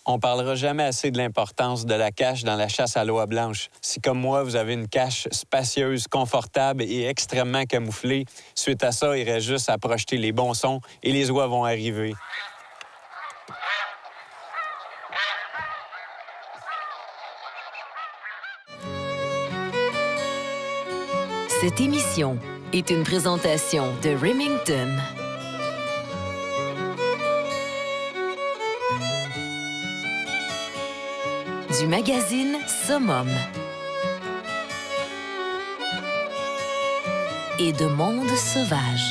On parlera jamais assez de l'importance de la cache dans la chasse à l'oie blanche. Si, comme moi, vous avez une cache spacieuse, confortable et extrêmement camouflée, suite à ça, il reste juste à projeter les bons sons et les oies vont arriver. Cette émission est une présentation de Remington. Du magazine Summum et de Monde sauvage.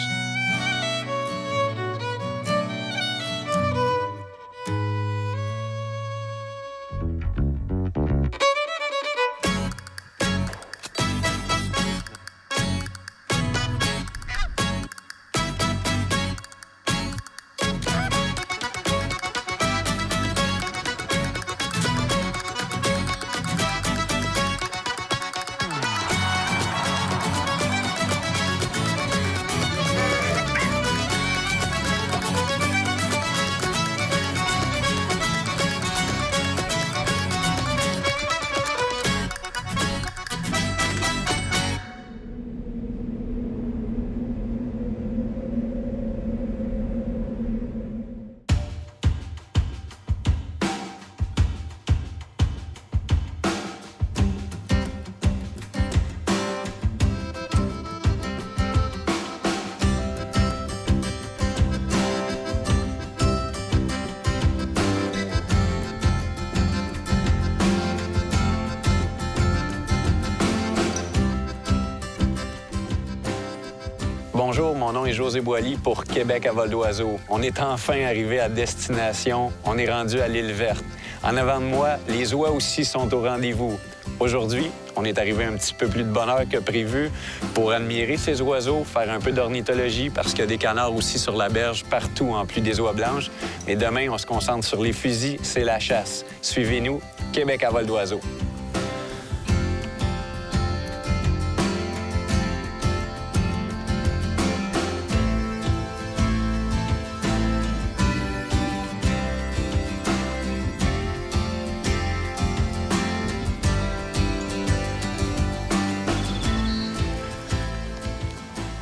Bonjour, mon nom est José Boily pour Québec à vol d'oiseau. On est enfin arrivé à destination. On est rendu à l'île verte. En avant de moi, les oies aussi sont au rendez-vous. Aujourd'hui, on est arrivé un petit peu plus de bonne heure que prévu pour admirer ces oiseaux, faire un peu d'ornithologie parce qu'il y a des canards aussi sur la berge partout en plus des oies blanches. Et demain, on se concentre sur les fusils, c'est la chasse. Suivez-nous, Québec à vol d'oiseau.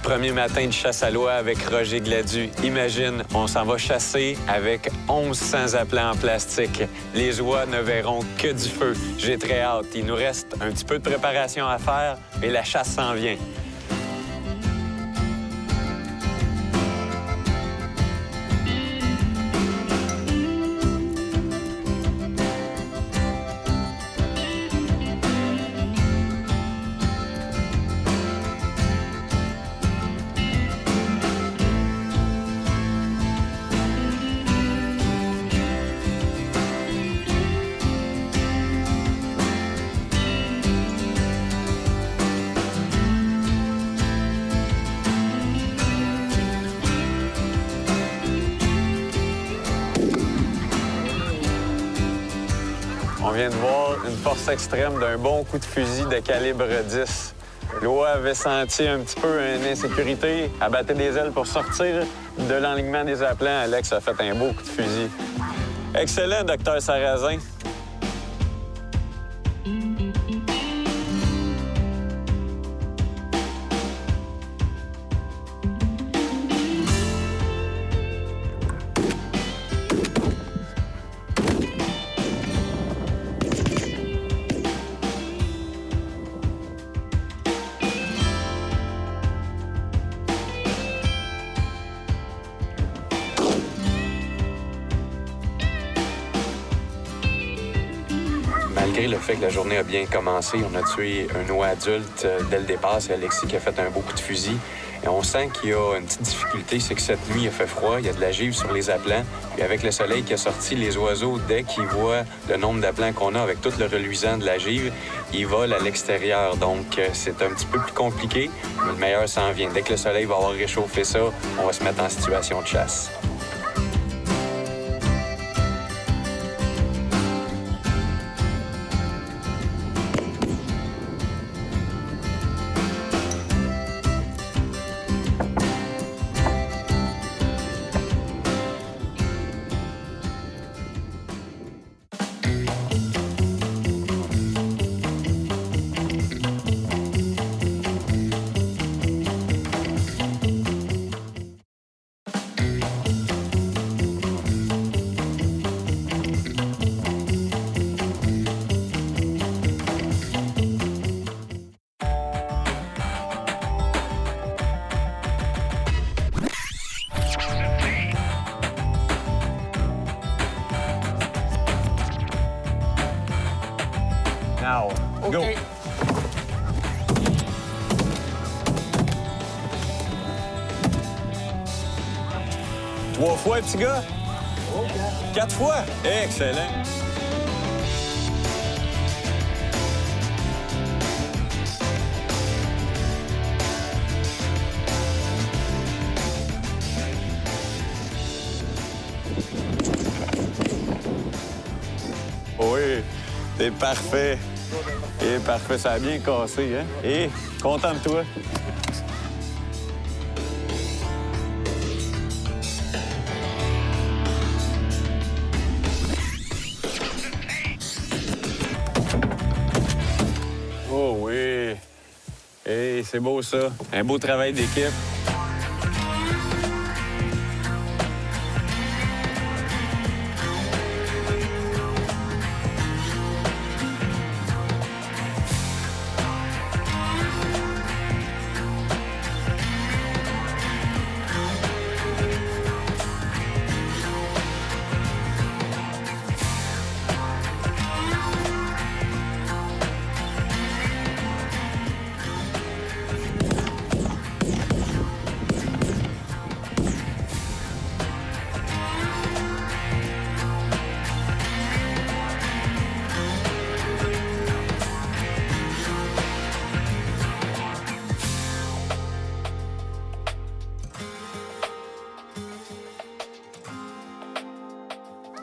Premier matin de chasse à l'oie avec Roger Gladu. Imagine, on s'en va chasser avec 1100 appelants en plastique. Les oies ne verront que du feu. J'ai très hâte. Il nous reste un petit peu de préparation à faire, mais la chasse s'en vient. On vient de voir une force extrême d'un bon coup de fusil de calibre 10. L'oie avait senti un petit peu une insécurité, elle battait des ailes pour sortir de l'enlignement des appelants. Alex a fait un beau coup de fusil. Excellent, docteur Sarrazin. Malgré le fait que la journée a bien commencé, on a tué un oie adulte dès le départ. C'est Alexis qui a fait un beau coup de fusil. Et on sent qu'il y a une petite difficulté, c'est que cette nuit, il a fait froid, il y a de la givre sur les appelants. Puis avec le soleil qui a sorti, les oiseaux, dès qu'ils voient le nombre d'appelants qu'on a avec tout le reluisant de la givre, ils volent à l'extérieur. Donc, c'est un petit peu plus compliqué, mais le meilleur s'en vient. Dès que le soleil va avoir réchauffé ça, on va se mettre en situation de chasse. Now, go. OK. Trois fois, petit gars? Quatre fois? Excellent. Oui, t'es parfait. Et parfait, ça a bien cassé, hein? Et content de toi. Oh oui. Hey, c'est beau ça. Un beau travail d'équipe.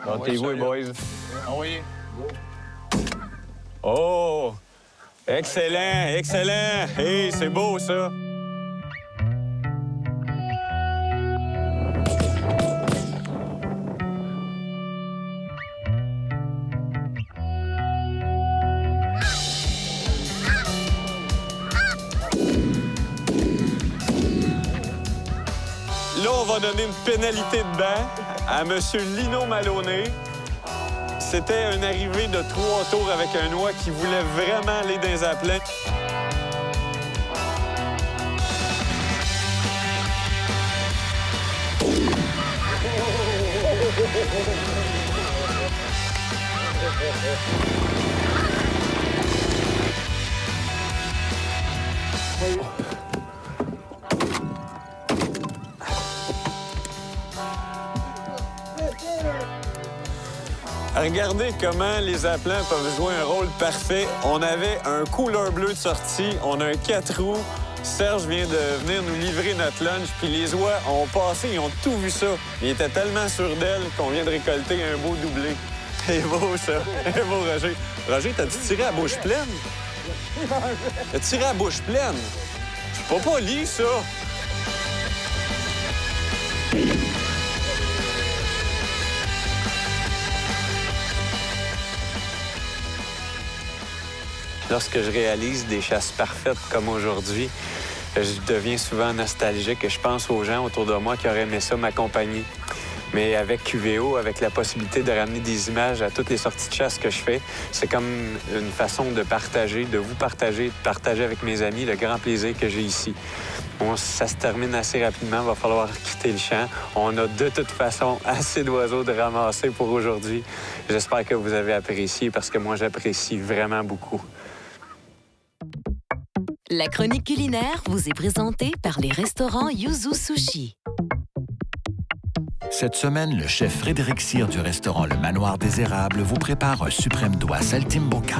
Montez-vous, boys. Oui. Oh! Excellent, excellent! Hey, c'est beau, ça! Là, on va donner une pénalité de banc à M. Lino Maloney. C'était une arrivée de 3 tours avec un noix qui voulait vraiment aller dans les appelants. Regardez comment les appelants peuvent jouer un rôle parfait. On avait un couleur bleu de sortie, on a un 4 roues. Serge vient de venir nous livrer notre lunch, puis les oies ont passé, ils ont tout vu ça. Ils étaient tellement sûrs d'elle qu'on vient de récolter un beau doublé. C'est beau, ça. C'est beau, Roger. Roger, t'as-tu tiré à bouche pleine? T'as tiré à bouche pleine? C'est pas poli, ça. Lorsque je réalise des chasses parfaites comme aujourd'hui, je deviens souvent nostalgique et je pense aux gens autour de moi qui auraient aimé ça m'accompagner. Mais avec QVO, avec la possibilité de ramener des images à toutes les sorties de chasse que je fais, c'est comme une façon de partager, de vous partager, de partager avec mes amis le grand plaisir que j'ai ici. Bon, ça se termine assez rapidement, il va falloir quitter le champ. On a de toute façon assez d'oiseaux de ramasser pour aujourd'hui. J'espère que vous avez apprécié parce que moi, j'apprécie vraiment beaucoup. La chronique culinaire vous est présentée par les restaurants Yuzu Sushi. Cette semaine, le chef Frédéric Cyr du restaurant Le Manoir des Érables vous prépare un suprême doigt saltimbocca.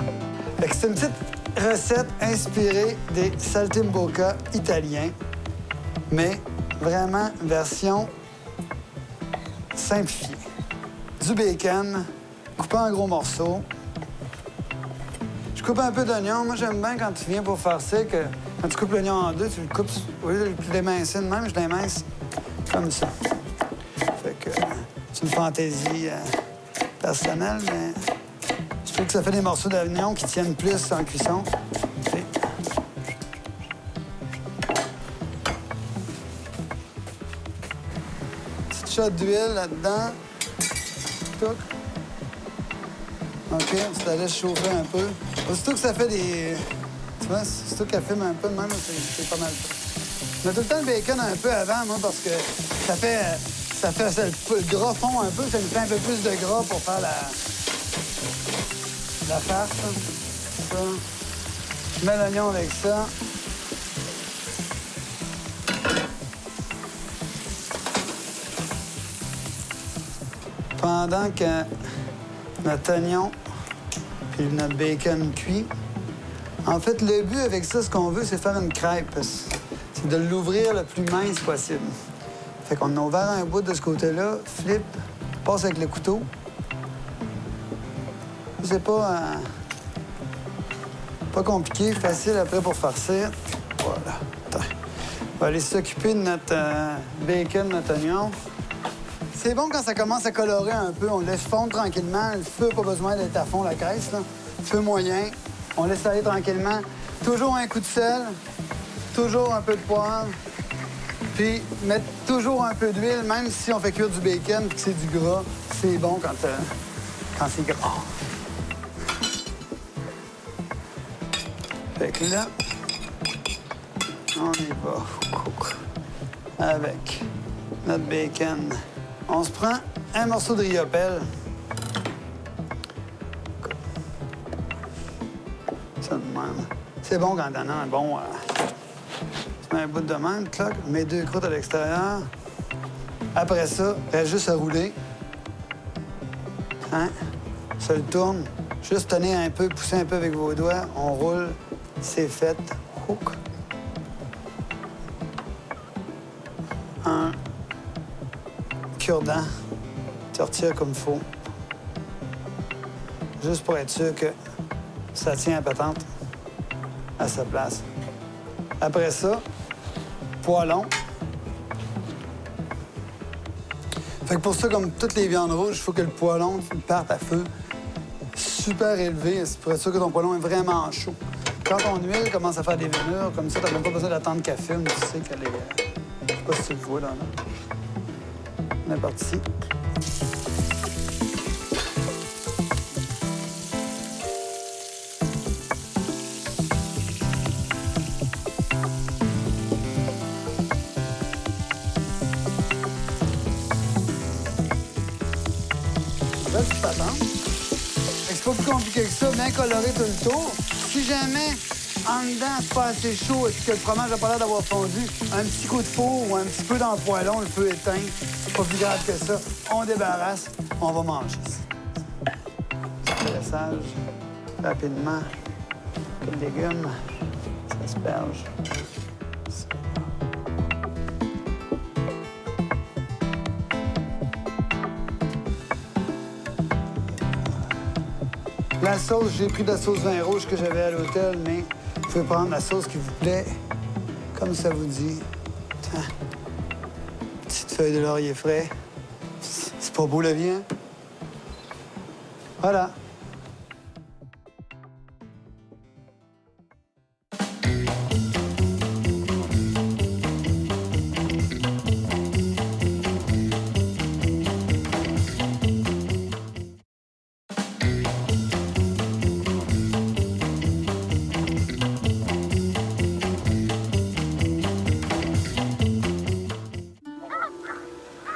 C'est une petite recette inspirée des saltimbocca italiens, mais vraiment version simplifiée. Du bacon, coupé en gros morceaux. Je coupe un peu d'oignon. Moi, j'aime bien quand tu viens pour faire ça, que quand tu coupes l'oignon en deux, tu le coupes, au lieu de l'émincer de même, je l'émince comme ça. Fait que c'est une fantaisie personnelle, mais je trouve que ça fait des morceaux d'oignon qui tiennent plus en cuisson. Okay. Petite shot d'huile là-dedans. Touc. OK, on se la laisse chauffer un peu. Aussitôt que ça fait des... Tu vois, aussitôt qu'elle fume un peu de même, c'est pas mal ça. Je mets tout le temps le bacon un peu avant, moi, parce que ça fait le gras fond un peu, ça nous fait un peu plus de gras pour faire la farce. ça. Je mets l'oignon avec ça. Pendant que notre oignon et notre bacon cuit, en fait, le but avec ça, ce qu'on veut, c'est faire une crêpe. C'est de l'ouvrir le plus mince possible. Fait qu'on a ouvert un bout de ce côté-là, flip, passe avec le couteau. C'est pas compliqué, facile après pour farcir. Voilà. Attends. On va aller s'occuper de notre bacon, notre oignon. C'est bon quand ça commence à colorer un peu. On laisse fondre tranquillement. Le feu, pas besoin d'être à fond, la graisse, là. Feu moyen. On laisse aller tranquillement. Toujours un coup de sel. Toujours un peu de poivre. Puis mettre toujours un peu d'huile, même si on fait cuire du bacon et que c'est du gras. C'est bon quand c'est gras. Fait que là, on y va avec notre bacon. On se prend un morceau de riopelle. Ça de même. C'est bon quand t'en as un bon... Tu mets un bout de même, cloc, mets 2 croûtes à l'extérieur. Après ça, reste juste à rouler. Hein? Ça le tourne. Juste tenir un peu, pousser un peu avec vos doigts. On roule. C'est fait. Hook. Un cure-dent. Tu retires comme il faut. Juste pour être sûr que ça tient la patente à sa place. Après ça, poêlon. Fait que pour ça, comme toutes les viandes rouges, il faut que le poêlon parte à feu super élevé. C'est pour être sûr que ton poêlon est vraiment chaud. Quand ton huile commence à faire des vénures, comme ça, t'as même pas besoin d'attendre qu'elle fume. Tu sais qu'elle est... Je sais pas si tu le vois, là. On est parti. Là, tu t'attends. C'est pas plus compliqué que ça, bien coloré tout le tour. Si jamais, en dedans, c'est pas assez chaud et que le fromage n'a pas l'air d'avoir fondu, un petit coup de four ou un petit peu dans le poêlon, le feu éteint, c'est pas plus grave que ça. On débarrasse, on va manger ça. Petit dressage, rapidement, comme légumes, ça s'asperge. La sauce, j'ai pris de la sauce vin rouge que j'avais à l'hôtel, mais vous pouvez prendre la sauce qui vous plaît, comme ça vous dit. Tiens, petite feuille de laurier frais. C'est pas beau la vie, hein? Voilà.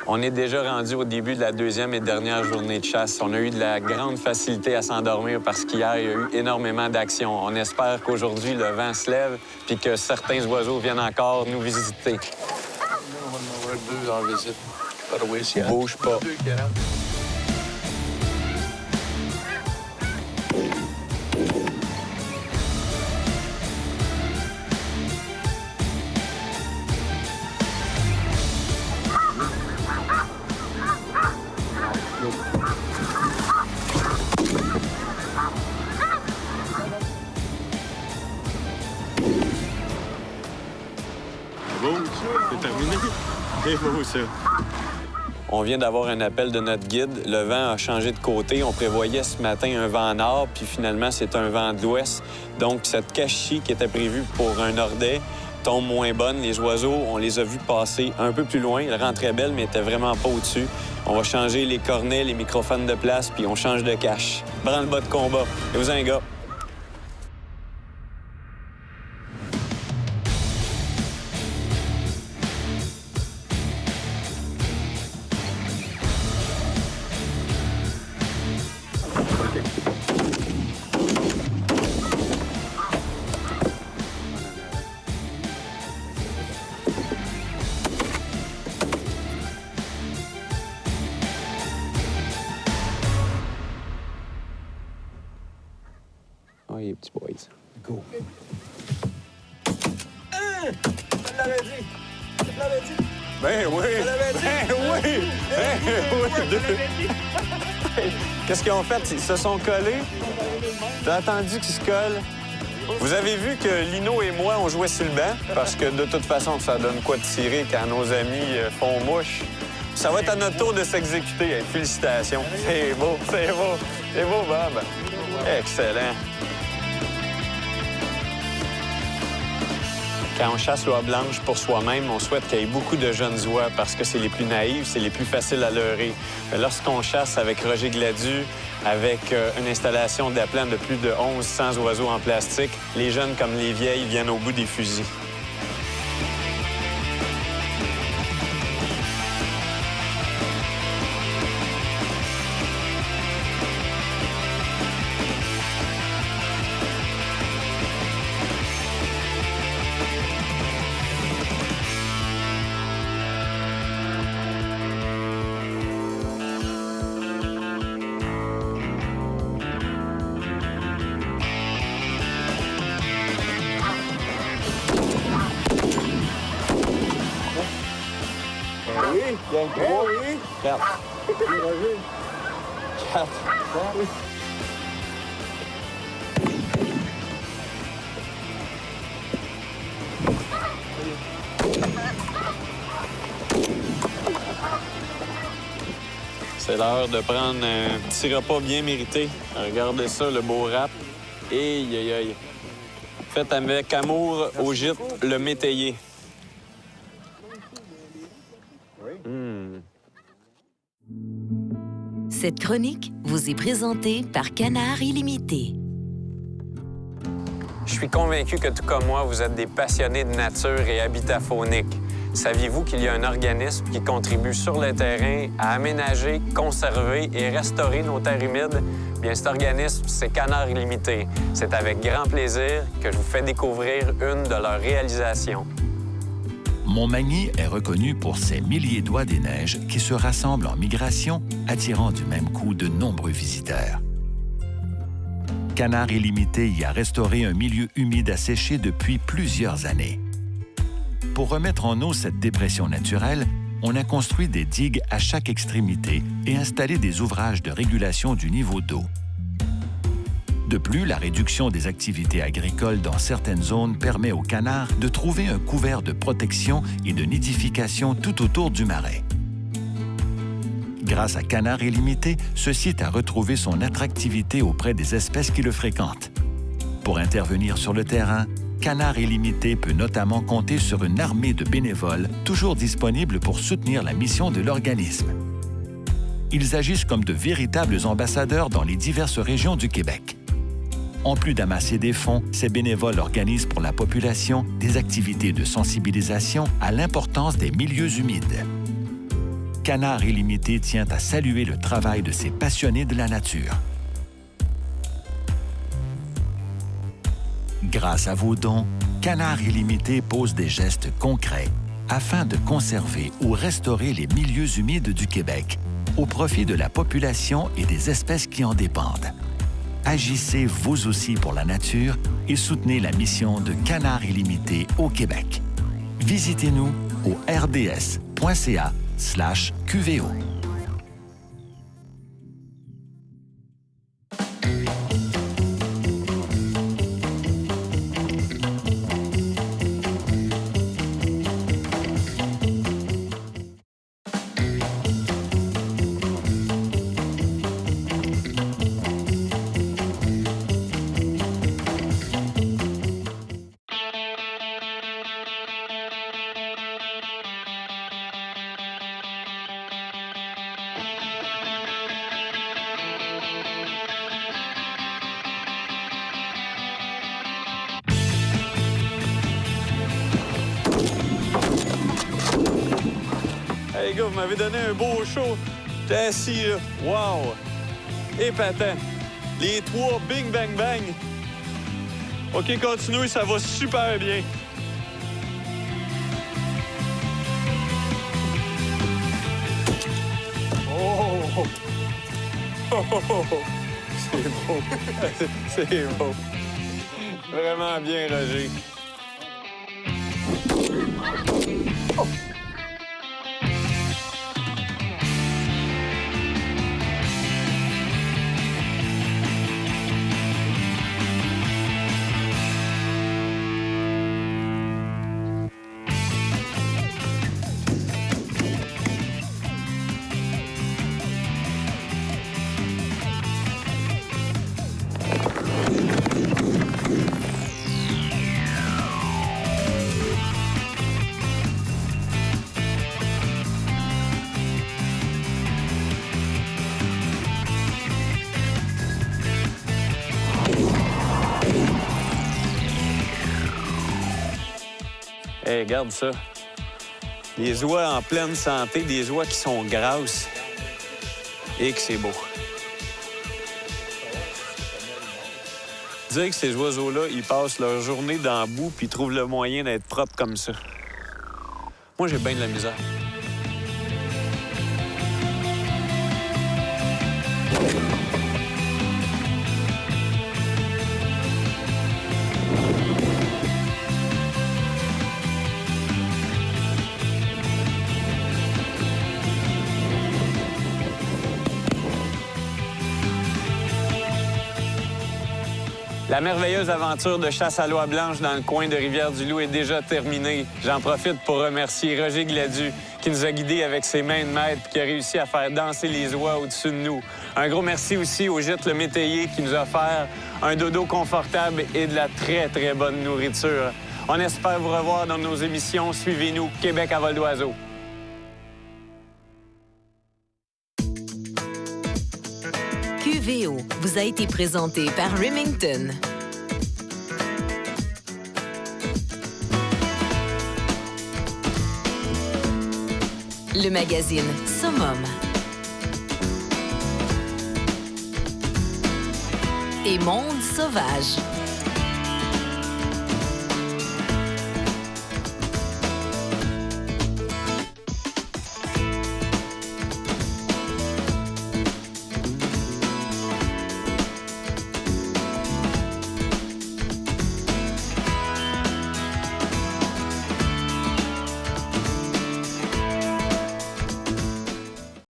On est déjà rendu au début de la deuxième et dernière journée de chasse. On a eu de la grande facilité à s'endormir parce qu'hier, il y a eu énormément d'actions. On espère qu'aujourd'hui, le vent se lève puis que certains oiseaux viennent encore nous visiter. On va en avoir 2 en visite. Bouge pas. C'est terminé. C'est beau, ça. On vient d'avoir un appel de notre guide. Le vent a changé de côté. On prévoyait ce matin un vent nord, puis finalement, c'est un vent d'ouest. Donc, cette cachie qui était prévue pour un nordais tombe moins bonne. Les oiseaux, on les a vus passer un peu plus loin. Ils rentraient belles, mais n'étaient vraiment pas au-dessus. On va changer les cornets, les microphones de place, puis on change de cache. Branle-bas de combat. Et vous un gars. Oh, les petits boys. Go. Je l'avais dit! Je l'avais dit! Ben oui! Je l'avais dit! Ben oui! Ben oui! Qu'est-ce qu'ils ont fait? Ils se sont collés. T'as attendu qu'ils se collent. Vous avez vu que Lino et moi, on jouait sur le banc, parce que de toute façon, ça donne quoi de tirer quand nos amis font mouche. Ça va être à notre tour de s'exécuter. Hey, félicitations. C'est beau, c'est beau. C'est beau, Bob. Excellent. Quand on chasse l'oie blanche pour soi-même, on souhaite qu'il y ait beaucoup de jeunes oies parce que c'est les plus naïves, c'est les plus faciles à leurrer. Mais lorsqu'on chasse avec Roger Gladu, avec une installation d'appelant de plus de 1100 oiseaux en plastique, les jeunes comme les vieilles viennent au bout des fusils. Oui. 4. 4. C'est l'heure de prendre un petit repas bien mérité. Regardez ça, le beau rap. Aïe, aïe, aïe. Fait avec amour au gîte, le métayer. Cette chronique vous est présentée par Canard Illimité. Je suis convaincu que, tout comme moi, vous êtes des passionnés de nature et habitat faunique. Saviez-vous qu'il y a un organisme qui contribue sur le terrain à aménager, conserver et restaurer nos terres humides? Bien, cet organisme, c'est Canard Illimité. C'est avec grand plaisir que je vous fais découvrir une de leurs réalisations. Montmagny est reconnu pour ses milliers d'oies des neiges qui se rassemblent en migration, attirant du même coup de nombreux visiteurs. Canard Illimité y a restauré un milieu humide asséché depuis plusieurs années. Pour remettre en eau cette dépression naturelle, on a construit des digues à chaque extrémité et installé des ouvrages de régulation du niveau d'eau. De plus, la réduction des activités agricoles dans certaines zones permet aux canards de trouver un couvert de protection et de nidification tout autour du marais. Grâce à Canard Illimité, ce site a retrouvé son attractivité auprès des espèces qui le fréquentent. Pour intervenir sur le terrain, Canard Illimité peut notamment compter sur une armée de bénévoles toujours disponibles pour soutenir la mission de l'organisme. Ils agissent comme de véritables ambassadeurs dans les diverses régions du Québec. En plus d'amasser des fonds, ces bénévoles organisent pour la population des activités de sensibilisation à l'importance des milieux humides. Canard Illimité tient à saluer le travail de ces passionnés de la nature. Grâce à vos dons, Canard Illimité pose des gestes concrets afin de conserver ou restaurer les milieux humides du Québec au profit de la population et des espèces qui en dépendent. Agissez vous aussi pour la nature et soutenez la mission de Canard Illimité au Québec. Visitez-nous au rds.ca/QVO. Hey, les gars, vous m'avez donné un beau show. J'étais assis, là. Wow! Épatant. Les trois, bing, bang, bang. OK, continuez, ça va super bien. Oh! Oh! C'est beau. C'est beau. Vraiment bien, Roger. Hey, regarde ça. Des oies en pleine santé, des oies qui sont grasses. Et que c'est beau. Dire que ces oiseaux-là, ils passent leur journée dans la boue puis ils trouvent le moyen d'être propres comme ça. Moi, j'ai bien de la misère. La merveilleuse aventure de chasse à l'oie blanche dans le coin de Rivière-du-Loup est déjà terminée. J'en profite pour remercier Roger Gladu, qui nous a guidés avec ses mains de maître et qui a réussi à faire danser les oies au-dessus de nous. Un gros merci aussi au Gîte Le Métayer qui nous a offert un dodo confortable et de la très, très bonne nourriture. On espère vous revoir dans nos émissions. Suivez-nous, Québec à vol d'oiseau. QVO vous a été présenté par Remington. Le magazine Summum. Et Monde sauvage.